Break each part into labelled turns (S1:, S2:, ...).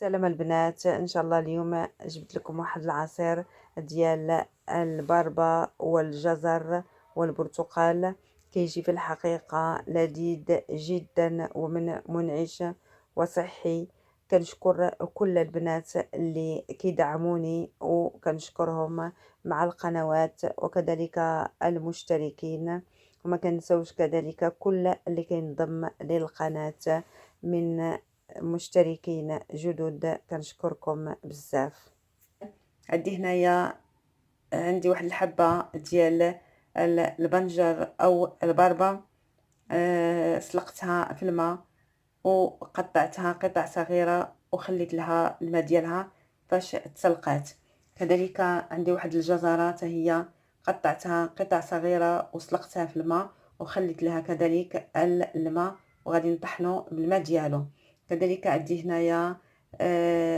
S1: سلام البنات، ان شاء الله اليوم جبت لكم واحد العصير ديال البربة والجزر والبرتقال. كيجي في الحقيقة لذيذ جدا ومنعش وصحي. كنشكر كل البنات اللي كيدعموني وكنشكرهم مع القنوات وكذلك المشتركين، وما كنسوش كذلك كل اللي كينضم للقناة من مشتركين جدد. كنشكركم بزاف. عندي هنايا عندي واحد الحبه ديال البنجر او البربه، سلقتها في الماء وقطعتها قطع صغيره وخليت لها الماء ديالها فاش تسلقات. كذلك عندي واحد الجزره حتى هي قطعتها قطع صغيره وسلقتها في الماء وخليت لها كذلك الماء وغادي نطحنو بالماء ديالو. كذلك عندي هنايا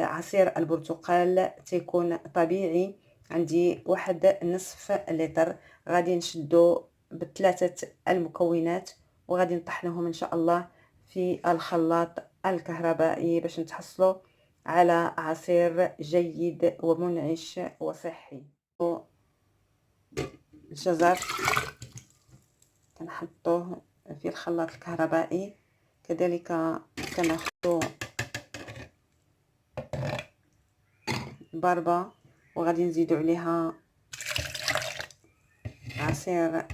S1: عصير البرتقال تيكون طبيعي، عندي واحد نصف لتر. غادي نشدو بثلاثه المكونات وغادي نطحنوهم ان شاء الله في الخلاط الكهربائي باش نتحصلوا على عصير جيد ومنعش وصحي. الجزر كنحطوه في الخلاط الكهربائي، كذلك كناخذ البربه وغادي نزيدو عليها عصير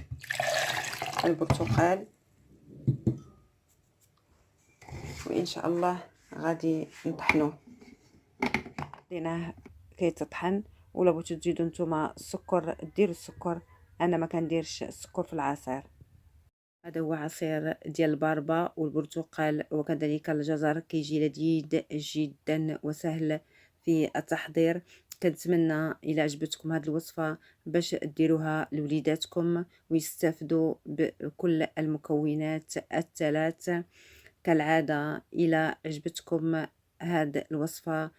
S1: البرتقال، وان شاء الله غادي نطحنوه. ديناه كيتطحن، ولا بغيتو تزيدوا نتوما السكر ديروا السكر، انا ما كنديرش السكر في العصير. هذا هو عصير ديال البربه والبرتقال وكذلك الجزر، كيجي لذيذ جدا وسهل في التحضير. كنتمنى الى عجبتكم هذه الوصفه باش ديروها لوليداتكم ويستافدوا بكل المكونات الثلاث. كالعاده الى عجبتكم هذه الوصفه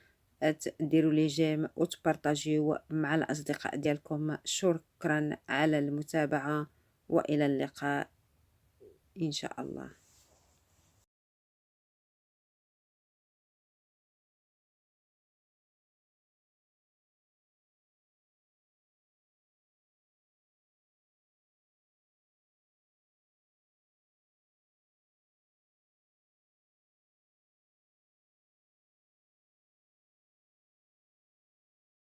S1: ديروا لي جيم وتبارطاجيو مع الاصدقاء ديالكم. شكرا على المتابعه والى اللقاء إن شاء الله.